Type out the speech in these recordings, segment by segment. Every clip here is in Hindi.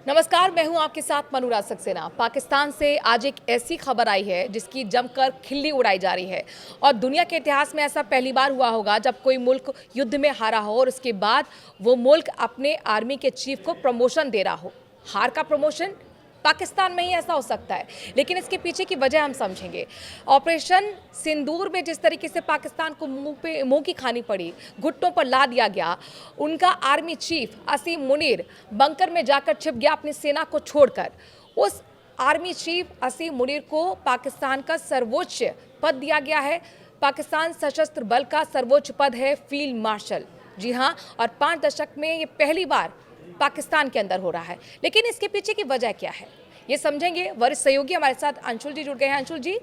नमस्कार, मैं हूं आपके साथ मनुराज सक्सेना। पाकिस्तान से आज एक ऐसी खबर आई है जिसकी जमकर खिल्ली उड़ाई जा रही है और दुनिया के इतिहास में ऐसा पहली बार हुआ होगा जब कोई मुल्क युद्ध में हारा हो और उसके बाद वो मुल्क अपने आर्मी के चीफ को प्रमोशन दे रहा हो। हार का प्रमोशन पाकिस्तान में ही ऐसा हो सकता है, लेकिन इसके पीछे की वजह हम समझेंगे। ऑपरेशन सिंदूर में जिस तरीके से पाकिस्तान को मुंह की खानी पड़ी, घुट्टों पर ला दिया गया, उनका आर्मी चीफ असीम मुनीर बंकर में जाकर छिप गया अपनी सेना को छोड़कर। उस आर्मी चीफ असीम मुनीर को पाकिस्तान का सर्वोच्च पद दिया गया है। पाकिस्तान सशस्त्र बल का सर्वोच्च पद है फील्ड मार्शल। जी हाँ, और 5 दशक में ये पहली बार पाकिस्तान के अंदर हो रहा है। लेकिन इसके पीछे की वजह क्या है, ये समझेंगे। वरिष्ठ सहयोगी हमारे साथ अंशुल जी जुड़ गए हैं। अंशुल जी,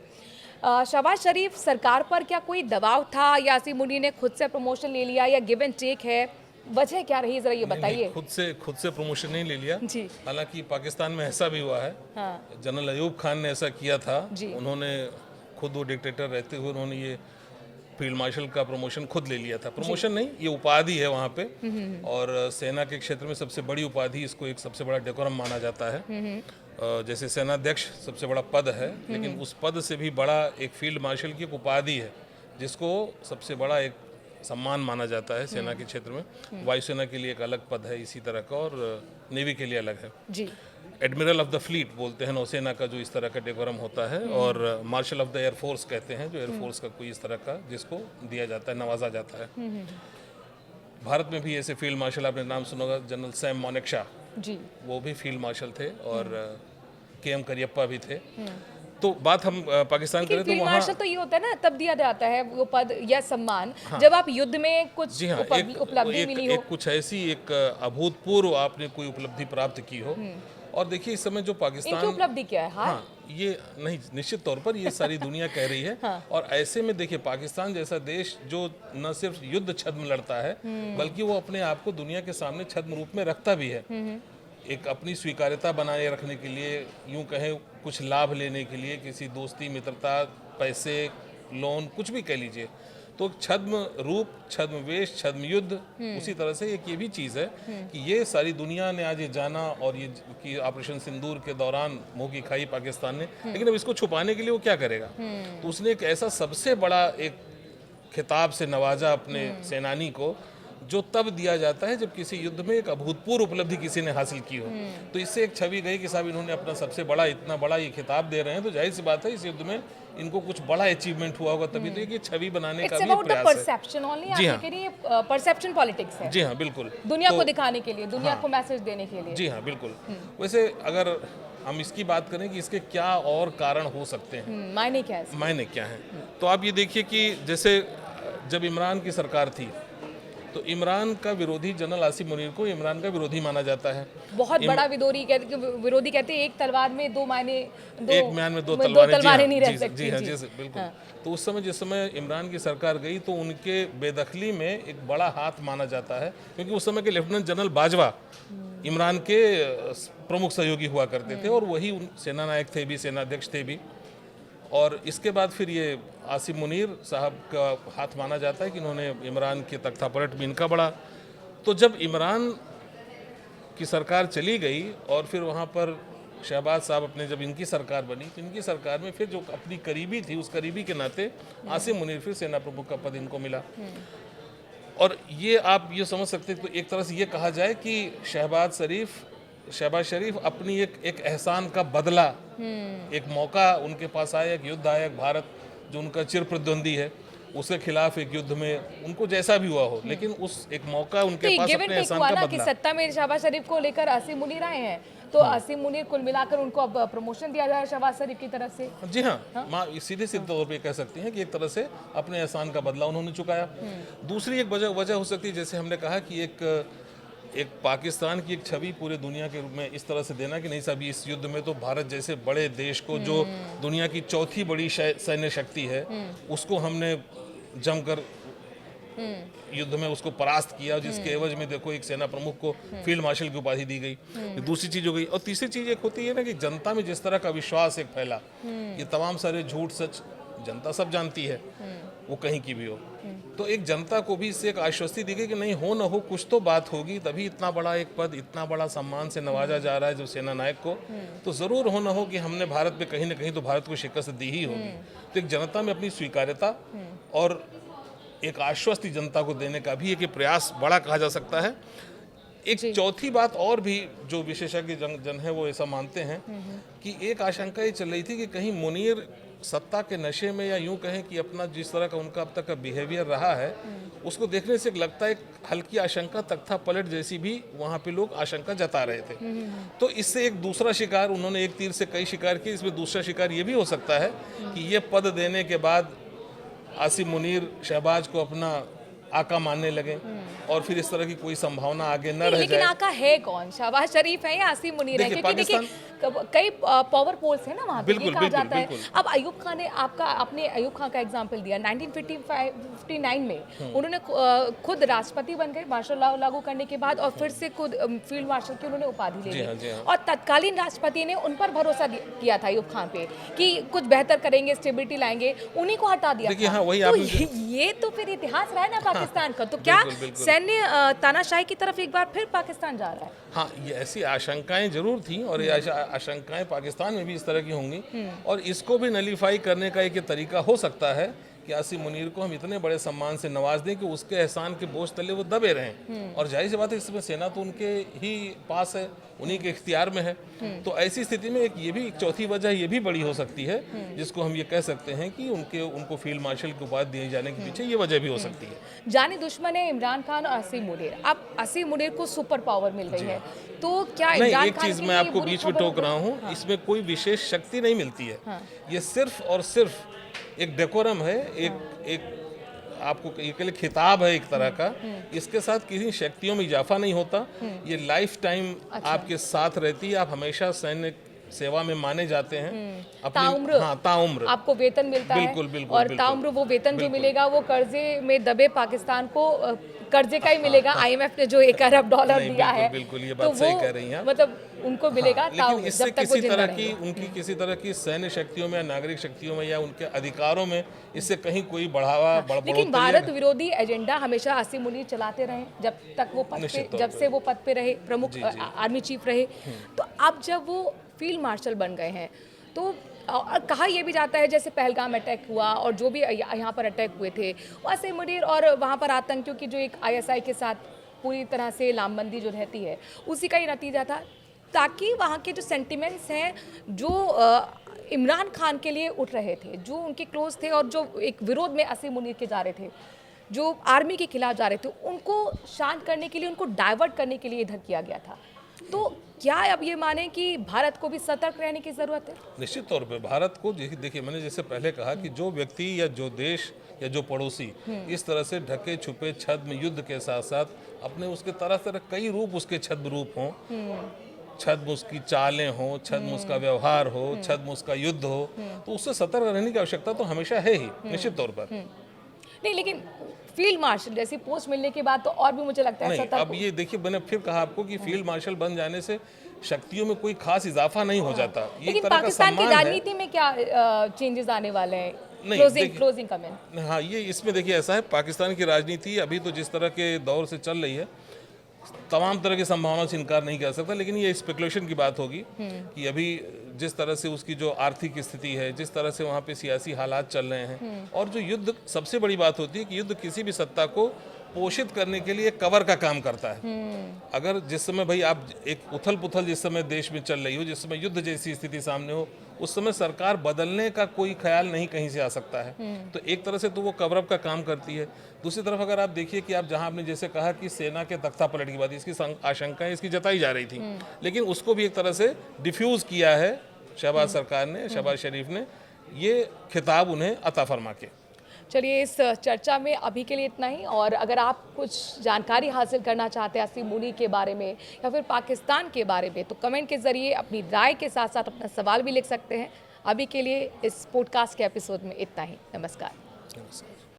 शहबाज शरीफ सरकार पर क्या कोई दबाव था या असीम मुनीर ने खुद से प्रमोशन ले लिया या गिव एंड टेक है, वजह क्या रही, जरा ये बताइए। खुद से प्रमोशन नहीं ले लिया जी। हालांकि पाकिस्तान में ऐसा भी हुआ है। हाँ। जनरल अयूब खान ने ऐसा किया था। जी। उन्होंने खुद वो डिक्टेटर रहते हुए उन्होंने ये फील्ड मार्शल का प्रमोशन खुद ले लिया था। प्रमोशन नहीं, ये उपाधि है वहाँ पे, और सेना के क्षेत्र में सबसे बड़ी उपाधि, इसको एक सबसे बड़ा डेकोरम माना जाता है। जैसे सेनाध्यक्ष सबसे बड़ा पद है, लेकिन उस पद से भी बड़ा एक फील्ड मार्शल की एक उपाधि है जिसको सबसे बड़ा एक सम्मान माना जाता है सेना के क्षेत्र में। वायुसेना के लिए एक अलग पद है इसी तरह का, और नेवी के लिए अलग है जी। एडमिरल ऑफ द फ्लीट बोलते हैं नौसेना का, जो इस तरह का डेकोरम होता है, और मार्शल ऑफ द एयरफोर्स कहते हैं, जो एयरफोर्स का कोई इस तरह का जिसको दिया जाता है, नवाजा जाता है। भारत में भी ऐसे फील्ड मार्शल, आपने नाम सुना होगा, जनरल सैम मोनेक्शा जी, वो भी फील्ड मार्शल थे, और के.एम. करियप्पा भी थे। तो बात हम पाकिस्तान करें तो फील्ड वहाँ, मार्शल तो ये होता है ना, तब दिया जाता है वो पद या सम्मान जब आप युद्ध में कुछ जी हाँ, उपलब्धि मिली हो। कुछ ऐसी एक अभूतपूर्व आपने कोई उपलब्धि प्राप्त की हो। और देखिए इस समय जो पाकिस्तान, इनकी उपलब्धि क्या है? हाँ, ये नहीं, निश्चित तौर पर ये सारी दुनिया कह रही है। हाँ। और ऐसे में देखिए पाकिस्तान जैसा देश जो न सिर्फ युद्ध छद्म लड़ता है, बल्कि वो अपने आप को दुनिया के सामने छद्म रूप में रखता भी है। एक अपनी स्वीकार्यता बनाए रखने के लिए, यूं कहें कुछ लाभ लेने के लिए, किसी दोस्ती मित्रता, पैसे, लोन, कुछ भी कह लीजिए, तो छद्म रूप, छद्म वेश, छद्म युद्ध, उसी तरह से एक ये भी चीज़ है कि ये सारी दुनिया ने आज ये जाना, और ये कि ऑपरेशन सिंदूर के दौरान मुंह की खाई पाकिस्तान ने। लेकिन अब इसको छुपाने के लिए वो क्या करेगा? तो उसने एक ऐसा सबसे बड़ा एक खिताब से नवाजा अपने सेनानी को, जो तब दिया जाता है जब किसी युद्ध में एक अभूतपूर्व उपलब्धि किसी ने हासिल की हो। तो इससे एक छवि गई कि साहब इन्होंने अपना सबसे बड़ा, इतना बड़ा ये खिताब दे रहे हैं, तो जाहिर सी बात है इस युद्ध में इनको कुछ बड़ा अचीवमेंट हुआ होगा, तभी तो ये छवि बनाने का भी प्रयास है। परसेप्शन ओनली, जी हाँ, परसेप्शन पॉलिटिक्स है। जी हाँ, बिल्कुल, दुनिया को दिखाने के लिए, दुनिया को मैसेज देने के लिए। जी हाँ, बिल्कुल। वैसे अगर हम इसकी बात करें कि इसके क्या और कारण हो सकते हैं, मायने क्या है, मायने क्या है, तो आप ये देखिए कि जैसे जब इमरान की सरकार थी तो इमरान का विरोधी, जनरल आसिम मुनीर को इमरान का विरोधी माना जाता है। बहुत बड़ा विरोधी कहते हैं, एक तलवार में दो मायने, एक म्यान में दो तलवारें नहीं रह सकती। जी हाँ, जी बिल्कुल। तो उस समय, जिस समय इमरान की सरकार गई, तो उनके बेदखली में एक बड़ा हाथ माना जाता है, क्योंकि उस समय के लेफ्टिनेंट जनरल बाजवा इमरान के प्रमुख सहयोगी हुआ करते थे, और वही सेना नायक थे भी, सेनाध्यक्ष थे भी। और इसके बाद फिर ये आसिम मुनीर साहब का हाथ माना जाता है कि इन्होंने इमरान के तख्तापलट में इनका बड़ा। तो जब इमरान की सरकार चली गई और फिर वहाँ पर शहबाज साहब अपने, जब इनकी सरकार बनी, तो इनकी सरकार में फिर जो अपनी करीबी थी, उस करीबी के नाते आसिम मुनीर फिर सेना प्रमुख का पद इनको मिला। और ये आप ये समझ सकते, तो एक तरह से ये कहा जाए कि शहबाज शरीफ अपनी एक एहसान का बदला, एक मौका उनके पास आया, एक युद्ध आया, भारत जो उनका चिर प्रतिद्वंदी है उसके खिलाफ एक युद्ध में उनको जैसा भी हुआ हो, लेकिन उस एक मौका उनके पास अपने एहसान का बदला। सत्ता में शहबाज शरीफ को लेकर आसिम मुनीर आए हैं, तो आसिम मुनीर कुल मिलाकर उनको अब प्रमोशन दिया जा रहा है शहबाज शरीफ की तरफ से। जी हाँ, सीधे तौर पे कह सकते हैं कि एक तरह से अपने एहसान का बदला उन्होंने चुकाया। दूसरी एक वजह हो सकती है, जैसे हमने कहा कि एक पाकिस्तान की एक छवि पूरे दुनिया के रूप में इस तरह से देना कि नहीं साहब, इस युद्ध में तो भारत जैसे बड़े देश को, जो दुनिया की चौथी बड़ी सैन्य शक्ति है, उसको हमने जमकर युद्ध में उसको परास्त किया, जिसके एवज में देखो एक सेना प्रमुख को फील्ड मार्शल की उपाधि दी गई। दूसरी चीज हो गई। और तीसरी चीज एक होती है ना कि जनता में जिस तरह का विश्वास एक फैला, ये तमाम सारे झूठ सच जनता सब जानती है, वो कहीं की भी हो। तो एक जनता को भी इससे एक आश्वस्ति दी गई कि नहीं, हो न हो कुछ तो बात होगी, तभी इतना बड़ा एक पद, इतना बड़ा सम्मान से नवाजा जा रहा है जो सेना नायक को, तो ज़रूर हो न हो कि हमने भारत पे कहीं ना कहीं तो भारत को शिकस्त दी ही होगी। तो एक जनता में अपनी स्वीकार्यता और एक आश्वस्ति जनता को देने का भी एक प्रयास बड़ा कहा जा सकता है। एक चौथी बात और भी जो विशेषज्ञ जन है वो ऐसा मानते हैं कि एक आशंका ये चल रही थी कि कहीं मुनीर सत्ता के नशे में, या यूं कहें कि अपना जिस तरह का उनका अब तक का बिहेवियर रहा है उसको देखने से लगता है एक हल्की आशंका, तख्ता पलट जैसी भी वहाँ पे लोग आशंका जता रहे थे। तो इससे एक दूसरा शिकार, उन्होंने एक तीर से कई शिकार किए, इसमें दूसरा शिकार ये भी हो सकता है कि ये पद देने के बाद आसिम मुनीर शहबाज को अपना आका मानने लगे और फिर इस तरह की कोई संभावना आगे न रह जाए। लेकिन आका है कौन? शहबाज शरीफ है या आसिम मुनीर है? क्योंकि देखिए कई पावर पोल्स है ना वहाँ पे, ये कहा जाता है। अब अयूब खान ने आपने अयूब खान का एग्जांपल दिया। 1959 में उन्होंने खुद राष्ट्रपति बन गए मार्शल लॉ लागू करने के बाद, और फिर से खुद फील्ड मार्शल की उन्होंने उपाधि ले ली। और तत्कालीन राष्ट्रपति ने उन पर भरोसा किया था अयूब खान पे कि कुछ बेहतर करेंगे, स्टेबिलिटी लाएंगे, उन्हीं को हटा दिया था। तो ये तो फिर इतिहास रहा है ना पाकिस्तान का। तो क्या सैन्य तानाशाही की तरफ एक बार फिर पाकिस्तान जा रहा है? हाँ, ये ऐसी आशंकाएं जरूर थी और ये आशंकाएं पाकिस्तान में भी इस तरह की होंगी, और इसको भी नलीफाई करने का एक तरीका हो सकता है कि आसिम मुनीर को हम इतने बड़े सम्मान से नवाज दें कि उसके एहसान के बोझ तले वो दबे रहें। और जाहिर सी बात है इसमें सेना तो उनके ही पास है, उन्हीं के इख्तियार में है। तो ऐसी स्थिति में एक ये भी एक चौथी वजह ये भी बड़ी हो सकती है जिसको हम ये कह सकते हैं कि उनको फील्ड मार्शल की उपाधि दिए जाने के पीछे ये वजह भी हो सकती है। जानी दुश्मन है इमरान खान और आसिम मुनीर। अब आसिम मुनीर को सुपर पावर मिल गई है, तो क्या नहीं, एक चीज मैं आपको बीच में टोक रहा हूँ, इसमें कोई विशेष शक्ति नहीं मिलती है। ये सिर्फ और सिर्फ एक डेकोरम है, एक आपको ये खिताब है एक तरह का। इसके साथ किसी शक्तियों में इजाफा नहीं होता। ये लाइफ टाइम आपके साथ रहती है, आप हमेशा सैन्य सेवा में माने जाते हैं। ताउम्र, हाँ, ताउम्र आपको वेतन मिलता है। बिल्कुल, और ताउम्र वो वेतन जो मिलेगा वो कर्जे में दबे पाकिस्तान को कर्जे का ही मिलेगा। IMF ने जो $1 अरब दिया है, बिल्कुल ये बात सही कह रही हैं, मतलब उनको मिलेगा। लेकिन इससे किसी तरह की सैन्य शक्तियों में, नागरिक शक्तियों में या उनके अधिकारों में इससे कहीं कोई बढ़ावा लेकिन भारत विरोधी एजेंडा हमेशा आसिम मुनीर चलाते रहे जब तक वो पद पे, जब से वो पद पे रहे, प्रमुख आर्मी चीफ रहे। तो अब जब वो फील्ड मार्शल बन गए हैं तो कहा यह भी जाता है जैसे पहलगाम अटैक हुआ और जो भी यहाँ पर अटैक हुए थे, आसिम मुनीर और वहाँ पर आतंकियों की जो एक ISI के साथ पूरी तरह से लामबंदी जो रहती है उसी का ही नतीजा था, ताकि वहाँ के जो सेंटिमेंट्स हैं जो इमरान खान के लिए उठ रहे थे, जो उनके क्लोज थे और जो एक विरोध में आसिम मुनीर के जा रहे थे, जो आर्मी के खिलाफ जा रहे थे, उनको शांत करने के लिए, उनको डाइवर्ट करने के लिए इधर किया गया था। तो क्या अब ये माने कि भारत को भी सतर्क रहने की जरूरत है? निश्चित तौर पे भारत को, देखिए मैंने जैसे पहले कहा कि जो व्यक्ति या जो देश या जो पड़ोसी इस तरह से ढके छुपे छद्म युद्ध के साथ साथ अपने उसके तरह तरह कई रूप, उसके छद्म रूप हों, छद्म उसकी चालें हो, छद्म उसका व्यवहार हो, छद्म उसका युद्ध हो, तो उससे सतर्क रहने की आवश्यकता तो हमेशा है ही, निश्चित तौर पर। नहीं, लेकिन फील्ड मार्शल जैसी पोस्ट मिलने के बाद तो और भी मुझे लगता है सतर्क। अब ये देखिए, मैंने फिर कहा आपको कि फील्ड मार्शल बन जाने से शक्तियों में कोई खास इजाफा नहीं हो जाता। लेकिन पाकिस्तान की राजनीति में क्या चेंजेस आने वाले हैं? Closing comment. हाँ, ये इसमें देखिए ऐसा है, पाकिस्तान की राजनीति अभी तो जिस तरह के दौर से चल रही है, तमाम तरह की संभावनाओं से इनकार नहीं कर सकता, लेकिन ये स्पेकुलेशन की बात होगी कि अभी जिस तरह से उसकी जो आर्थिक स्थिति है, जिस तरह से वहाँ पे सियासी हालात चल रहे हैं, और जो युद्ध, सबसे बड़ी बात होती है कि युद्ध किसी भी सत्ता को पोषित करने के लिए कवर का काम करता है। अगर जिस समय भाई आप एक उथल पुथल जिस समय देश में चल रही हो, जिस समय युद्ध जैसी स्थिति सामने हो, उस समय सरकार बदलने का कोई ख्याल नहीं कहीं से आ सकता है। तो एक तरह से तो वो कवर अप का काम करती है। दूसरी तरफ अगर आप देखिए कि आप जहां आपने जैसे कहा कि सेना के तख्ता पलट की बात, इसकी आशंकाएं इसकी जताई जा रही थी, लेकिन उसको भी एक तरह से डिफ्यूज किया है शहबाज सरकार ने, शहबाज शरीफ ने, ये खिताब उन्हें अता फरमा के। चलिए, इस चर्चा में अभी के लिए इतना ही। और अगर आप कुछ जानकारी हासिल करना चाहते हैं आसिम मुनीर के बारे में या फिर पाकिस्तान के बारे में, तो कमेंट के ज़रिए अपनी राय के साथ साथ अपना सवाल भी लिख सकते हैं। अभी के लिए इस पॉडकास्ट के एपिसोड में इतना ही। नमस्कार।